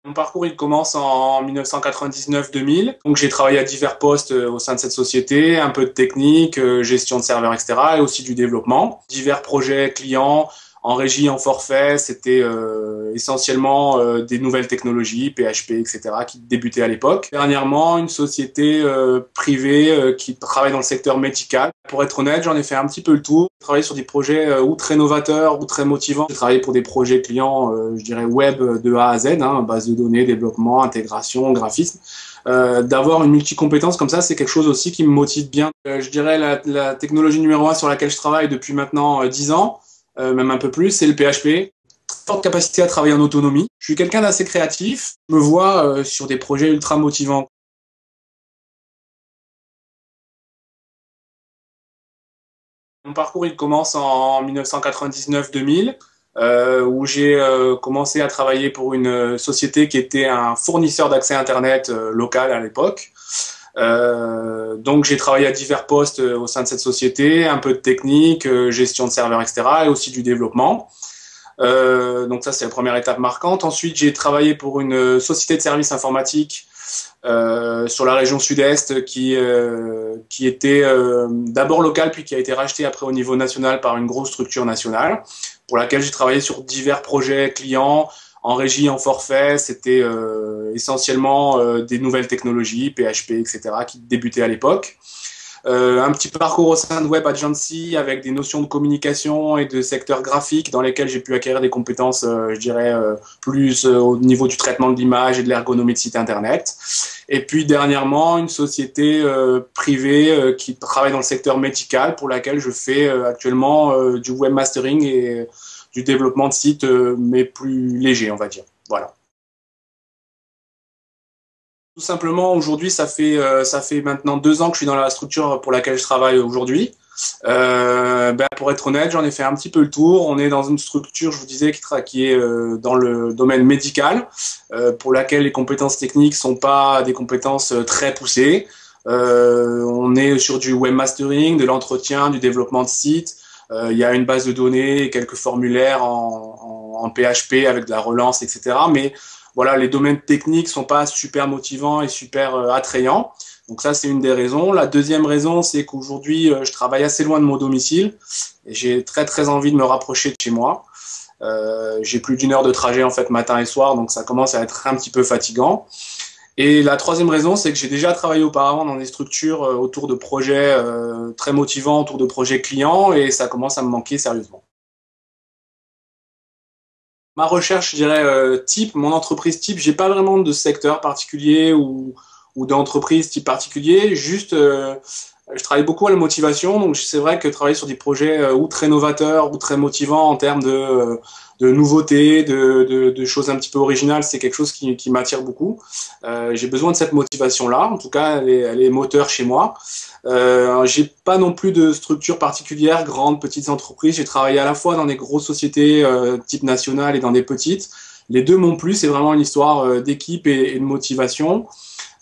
Mon parcours, il commence en 1999-2000. Donc, j'ai travaillé à divers postes au sein de cette société, un peu de technique, gestion de serveurs, etc., et aussi du développement. Divers projets clients, en régie, en forfait, c'était essentiellement des nouvelles technologies, PHP, etc., qui débutaient à l'époque. Dernièrement, une société privée qui travaille dans le secteur médical. Pour être honnête, j'en ai fait un petit peu le tour. J'ai travaillé sur des projets ou très novateurs ou très motivants. J'ai travaillé pour des projets clients, je dirais web de A à Z, hein, base de données, développement, intégration, graphisme. D'avoir une multi-compétence comme ça, c'est quelque chose aussi qui me motive bien. Je dirais la technologie numéro 1 sur laquelle je travaille depuis maintenant 10 ans. Même un peu plus, c'est le PHP. Forte capacité à travailler en autonomie. Je suis quelqu'un d'assez créatif. Je me vois sur des projets ultra motivants. Mon parcours, il commence en 1999-2000, où j'ai commencé à travailler pour une société qui était un fournisseur d'accès Internet local à l'époque. Donc j'ai travaillé à divers postes au sein de cette société, un peu de technique, gestion de serveurs, etc., et aussi du développement. Donc ça, c'est la première étape marquante. Ensuite, j'ai travaillé pour une société de services informatiques sur la région sud-est qui était d'abord locale, puis qui a été rachetée après au niveau national par une grosse structure nationale, pour laquelle j'ai travaillé sur divers projets clients, en régie, en forfait. C'était essentiellement des nouvelles technologies, PHP, etc., qui débutaient à l'époque. Un petit parcours au sein de Web Agency avec des notions de communication et de secteur graphique dans lesquels j'ai pu acquérir des compétences, je dirais, plus au niveau du traitement de l'image et de l'ergonomie de site internet. Et puis dernièrement, une société privée qui travaille dans le secteur médical pour laquelle je fais actuellement du webmastering et du développement de sites, mais plus léger, on va dire. Voilà. Tout simplement, aujourd'hui, ça fait maintenant 2 ans que je suis dans la structure pour laquelle je travaille aujourd'hui. Pour être honnête, j'en ai fait un petit peu le tour. On est dans une structure, je vous disais, qui est dans le domaine médical, pour laquelle les compétences techniques sont pas des compétences très poussées. On est sur du webmastering, de l'entretien, du développement de sites. Il y a une base de données, quelques formulaires en PHP avec de la relance, etc. Mais voilà, les domaines techniques sont pas super motivants et super attrayants. Donc ça, c'est une des raisons. La deuxième raison, c'est qu'aujourd'hui, je travaille assez loin de mon domicile et j'ai très très envie de me rapprocher de chez moi. J'ai plus d'1 heure de trajet en fait matin et soir, donc ça commence à être un petit peu fatigant. Et la troisième raison, c'est que j'ai déjà travaillé auparavant dans des structures autour de projets très motivants, autour de projets clients, et ça commence à me manquer sérieusement. Ma recherche, je dirais, type, mon entreprise type, j'ai pas vraiment de secteur particulier ou d'entreprise type particulier, juste je travaille beaucoup à la motivation, donc c'est vrai que travailler sur des projets ou très novateurs ou très motivants en termes de nouveautés, de choses un petit peu originales, c'est quelque chose qui m'attire beaucoup. J'ai besoin de cette motivation-là, en tout cas elle est moteur chez moi. J'ai pas non plus de structure particulière, grandes, petites entreprises. J'ai travaillé à la fois dans des grosses sociétés type nationale et dans des petites. Les deux m'ont plu, c'est vraiment une histoire d'équipe et de motivation.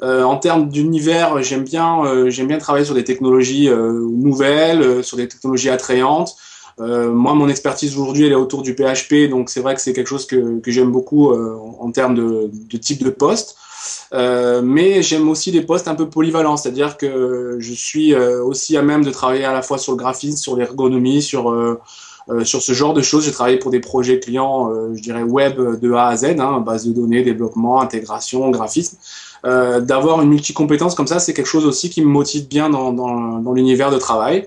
En termes d'univers, j'aime bien travailler sur des technologies nouvelles, sur des technologies attrayantes. Moi, mon expertise aujourd'hui, elle est autour du PHP, donc c'est vrai que c'est quelque chose que j'aime beaucoup en termes de type de poste. Mais j'aime aussi des postes un peu polyvalents, c'est-à-dire que je suis aussi à même de travailler à la fois sur le graphisme, sur l'ergonomie, sur ce genre de choses. J'ai travaillé pour des projets clients, je dirais web de A à Z, hein, base de données, développement, intégration, graphisme. D'avoir une multi-compétence comme ça, c'est quelque chose aussi qui me motive bien dans l'univers de travail.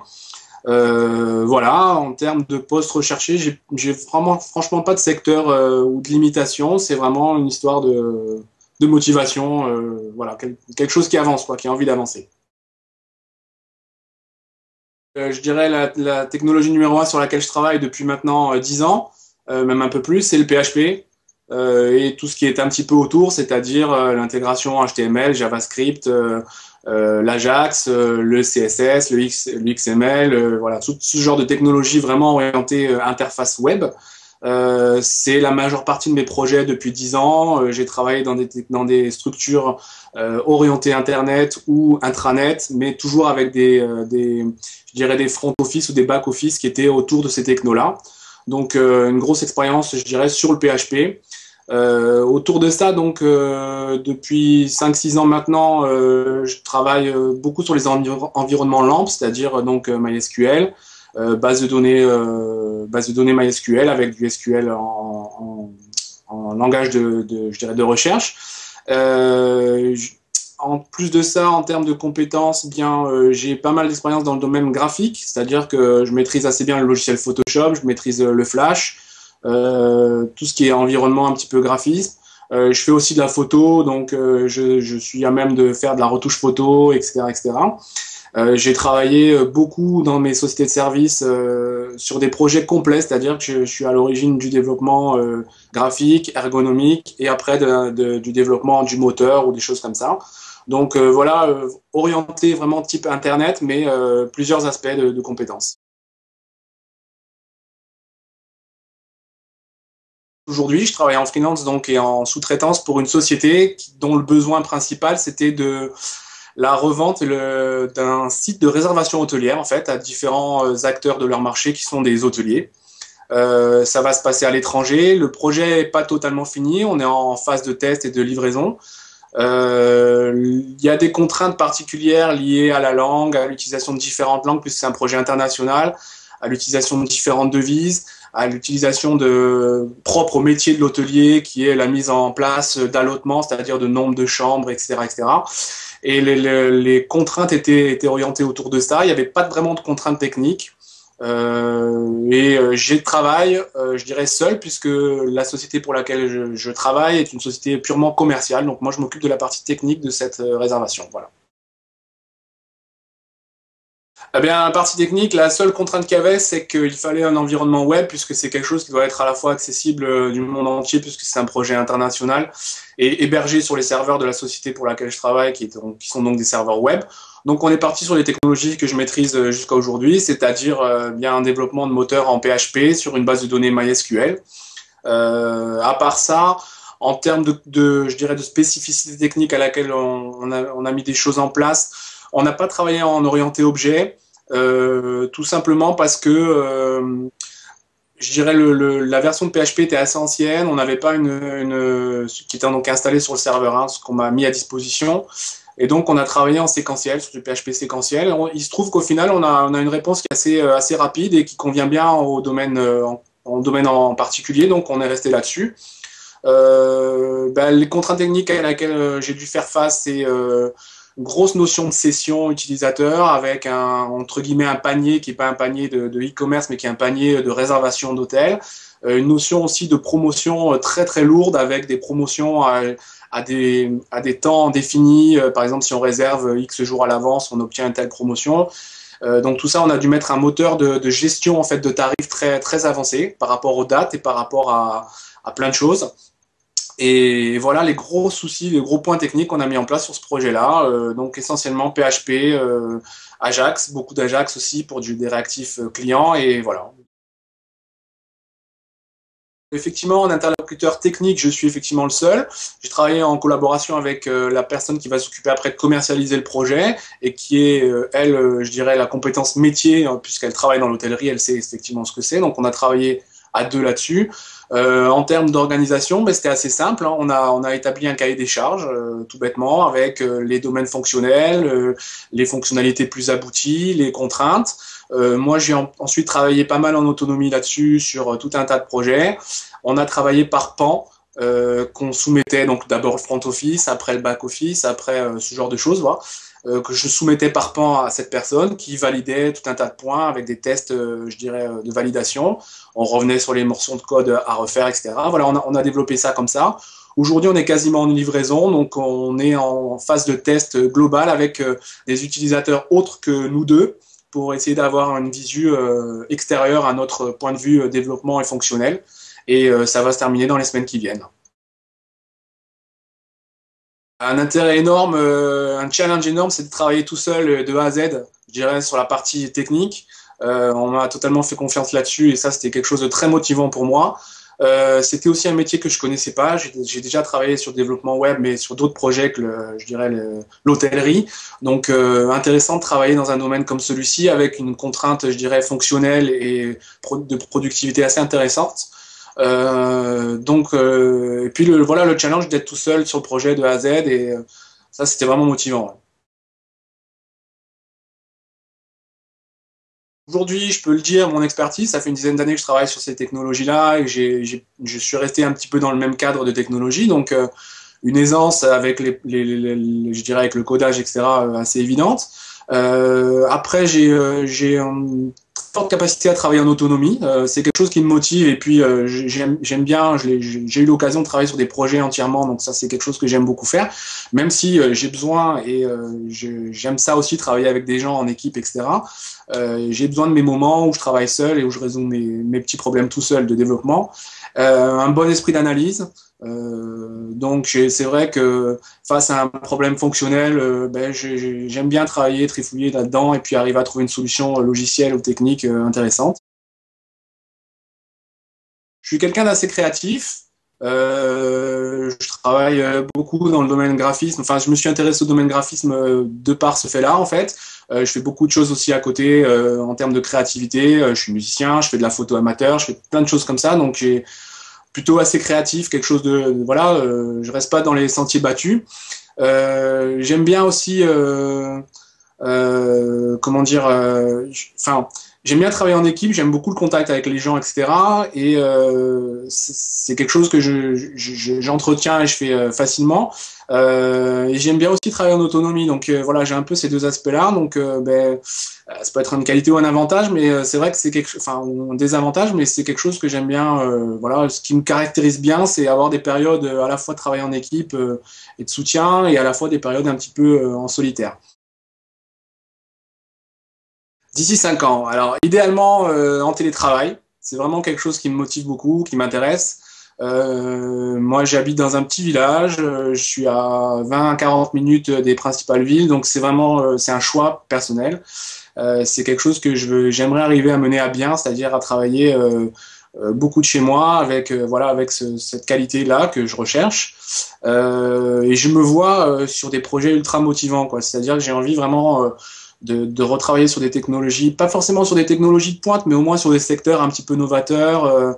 Voilà, en termes de postes recherchés, j'ai vraiment, franchement pas de secteur ou de limitation. C'est vraiment une histoire de motivation, voilà, quelque chose qui avance, quoi, qui a envie d'avancer. Je dirais la technologie numéro 1 sur laquelle je travaille depuis maintenant 10 ans, même un peu plus, c'est le PHP et tout ce qui est un petit peu autour, c'est-à-dire l'intégration HTML, JavaScript, l'Ajax, le CSS, le XML, voilà, tout ce genre de technologie vraiment orientée interface web. C'est la majeure partie de mes projets depuis 10 ans. J'ai travaillé dans des structures orientées Internet ou intranet, mais toujours avec je dirais des front office ou des back office qui étaient autour de ces technos-là. Donc une grosse expérience, je dirais, sur le PHP. Autour de ça, donc depuis 5-6 ans maintenant, je travaille beaucoup sur les environnements LAMP, c'est-à-dire donc MySQL, base de données MySQL avec du SQL en langage je dirais de recherche. En plus de ça, en termes de compétences, bien, j'ai pas mal d'expérience dans le domaine graphique, c'est-à-dire que je maîtrise assez bien le logiciel Photoshop, je maîtrise le Flash, tout ce qui est environnement un petit peu graphisme. Je fais aussi de la photo, donc je suis à même de faire de la retouche photo, etc., etc. J'ai travaillé beaucoup dans mes sociétés de services sur des projets complets, c'est-à-dire que je suis à l'origine du développement graphique, ergonomique, et après du développement du moteur ou des choses comme ça. Donc voilà, orienté vraiment type Internet, mais plusieurs aspects de compétences. Aujourd'hui, je travaille en freelance donc, et en sous-traitance pour une société dont le besoin principal, c'était de la revente d'un site de réservation hôtelière en fait, à différents acteurs de leur marché qui sont des hôteliers. Ça va se passer à l'étranger. Le projet n'est pas totalement fini. On est en phase de test et de livraison. Il y a des contraintes particulières liées à la langue, à l'utilisation de différentes langues, puisque c'est un projet international, à l'utilisation de différentes devises, à l'utilisation propre au métier de l'hôtelier, qui est la mise en place d'allotements, c'est-à-dire de nombre de chambres, etc., etc. Et les contraintes étaient orientées autour de ça. Il n'y avait pas vraiment de contraintes techniques. J'ai travaille, je dirais seul, puisque la société pour laquelle je travaille est une société purement commerciale. Donc moi, je m'occupe de la partie technique de cette réservation. Voilà. Eh bien, la partie technique, la seule contrainte qu'il y avait, c'est qu'il fallait un environnement web, puisque c'est quelque chose qui doit être à la fois accessible du monde entier, puisque c'est un projet international, et hébergé sur les serveurs de la société pour laquelle je travaille, qui sont donc des serveurs web. Donc, on est parti sur les technologies que je maîtrise jusqu'à aujourd'hui, c'est-à-dire bien un développement de moteur en PHP sur une base de données MySQL. À part ça, en termes je dirais, de spécificité technique à laquelle on a mis des choses en place, on n'a pas travaillé en orienté objet. Tout simplement parce que je dirais la version de PHP était assez ancienne, on n'avait pas qui était donc installée sur le serveur 1, ce qu'on m'a mis à disposition, et donc on a travaillé en séquentiel, sur du PHP séquentiel. Il se trouve qu'au final on a une réponse qui est assez rapide et qui convient bien au domaine, domaine en particulier, donc on est resté là-dessus. Les contraintes techniques à laquelle j'ai dû faire face, c'est grosse notion de session utilisateur avec entre guillemets un panier qui n'est pas un panier de e-commerce mais qui est un panier de réservation d'hôtel. Une notion aussi de promotion très très lourde avec des promotions à des temps définis. Par exemple, si on réserve X jours à l'avance, on obtient une telle promotion. Donc tout ça, on a dû mettre un moteur de gestion en fait de tarifs très très avancé par rapport aux dates et par rapport à plein de choses. Et voilà les gros soucis, les gros points techniques qu'on a mis en place sur ce projet-là. Donc essentiellement PHP, Ajax, beaucoup d'Ajax aussi pour des réactifs clients et voilà. Effectivement, en interlocuteur technique, je suis effectivement le seul. J'ai travaillé en collaboration avec la personne qui va s'occuper après de commercialiser le projet et qui est, elle, je dirais, la compétence métier, hein, puisqu'elle travaille dans l'hôtellerie, elle sait effectivement ce que c'est. Donc on a travaillé à deux là-dessus. En termes d'organisation, c'était assez simple. Hein. On a établi un cahier des charges, tout bêtement, avec les domaines fonctionnels, les fonctionnalités plus abouties, les contraintes. Moi, j'ai ensuite travaillé pas mal en autonomie là-dessus, sur tout un tas de projets. On a travaillé par pan, qu'on soumettait, donc d'abord le front office, après le back office, après ce genre de choses, voilà. Que je soumettais par pan à cette personne qui validait tout un tas de points avec des tests, je dirais, de validation. On revenait sur les morceaux de code à refaire, etc. Voilà, on a développé ça comme ça. Aujourd'hui, on est quasiment en livraison, donc on est en phase de test global avec des utilisateurs autres que nous deux pour essayer d'avoir une visu extérieure à notre point de vue développement et fonctionnel. Et ça va se terminer dans les semaines qui viennent. Un intérêt énorme, un challenge énorme, c'est de travailler tout seul de A à Z, je dirais, sur la partie technique. On m'a totalement fait confiance là-dessus et ça, c'était quelque chose de très motivant pour moi. C'était aussi un métier que je connaissais pas. J'ai déjà travaillé sur le développement web, mais sur d'autres projets que je dirais l'hôtellerie. Donc, intéressant de travailler dans un domaine comme celui-ci avec une contrainte, je dirais, fonctionnelle et de productivité assez intéressante. Et puis voilà le challenge d'être tout seul sur le projet de A à Z, et ça c'était vraiment motivant. Ouais. Aujourd'hui, je peux le dire, mon expertise, ça fait une dizaine d'années que je travaille sur ces technologies-là et que je suis resté un petit peu dans le même cadre de technologie, donc une aisance avec je dirais avec le codage, etc., assez évidente. Après, j'ai une forte capacité à travailler en autonomie. C'est quelque chose qui me motive et puis j'aime bien. J'ai eu l'occasion de travailler sur des projets entièrement, donc ça c'est quelque chose que j'aime beaucoup faire. Même si j'ai besoin et j'aime ça aussi travailler avec des gens en équipe, etc. J'ai besoin de mes moments où je travaille seul et où je résous mes petits problèmes tout seul de développement. Un bon esprit d'analyse. Donc c'est vrai que face à un problème fonctionnel, j'aime bien travailler, trifouiller là-dedans et puis arriver à trouver une solution logicielle ou technique intéressante. Je suis quelqu'un d'assez créatif. Je travaille beaucoup dans le domaine graphisme. Enfin, je me suis intéressé au domaine graphisme de par ce fait-là, en fait. Je fais beaucoup de choses aussi à côté en termes de créativité. Je suis musicien, je fais de la photo amateur, je fais plein de choses comme ça. Donc, j'ai plutôt assez créatif, quelque chose voilà, je reste pas dans les sentiers battus. J'aime bien aussi, comment dire, enfin, j'aime bien travailler en équipe, j'aime beaucoup le contact avec les gens, etc. Et c'est quelque chose que j'entretiens et je fais facilement. Et j'aime bien aussi travailler en autonomie, donc voilà, j'ai un peu ces deux aspects-là. Donc, ça peut être une qualité ou un avantage, mais c'est vrai que c'est quelque chose, enfin, un désavantage, mais c'est quelque chose que j'aime bien. Voilà, ce qui me caractérise bien, c'est avoir des périodes à la fois de travail en équipe et de soutien, et à la fois des périodes un petit peu en solitaire. D'ici 5 ans. Alors, idéalement, en télétravail. C'est vraiment quelque chose qui me motive beaucoup, qui m'intéresse. Moi, j'habite dans un petit village. Je suis à 20 à 40 minutes des principales villes. Donc, c'est vraiment, c'est un choix personnel. C'est quelque chose que j'aimerais arriver à mener à bien, c'est-à-dire à travailler beaucoup de chez moi avec, voilà, avec cette qualité-là que je recherche. Et je me vois sur des projets ultra motivants, quoi. C'est-à-dire que j'ai envie vraiment de retravailler sur des technologies, pas forcément sur des technologies de pointe, mais au moins sur des secteurs un petit peu novateurs,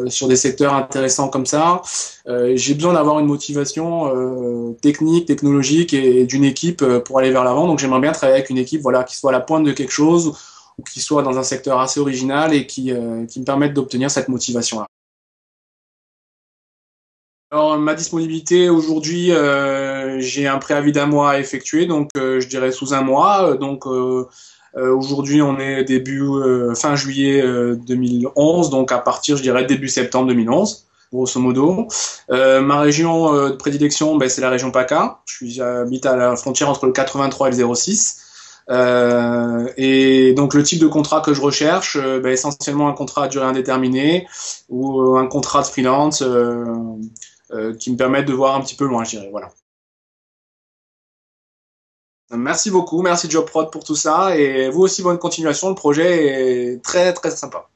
sur des secteurs intéressants comme ça. J'ai besoin d'avoir une motivation technique, technologique et d'une équipe pour aller vers l'avant. Donc j'aimerais bien travailler avec une équipe, voilà, qui soit à la pointe de quelque chose ou qui soit dans un secteur assez original et qui me permette d'obtenir cette motivation-là. Alors, ma disponibilité aujourd'hui, j'ai un préavis d'un mois à effectuer, donc je dirais sous un mois. Donc aujourd'hui, on est fin juillet 2011, donc à partir, je dirais, début septembre 2011, grosso modo. Ma région de prédilection, ben, c'est la région PACA. J'habite à la frontière entre le 83 et le 06. Et donc le type de contrat que je recherche, ben, essentiellement un contrat à durée indéterminée ou un contrat de freelance. Qui me permettent de voir un petit peu loin, je dirais. Voilà. Merci beaucoup, merci JobProd pour tout ça, et vous aussi bonne continuation, le projet est très très sympa.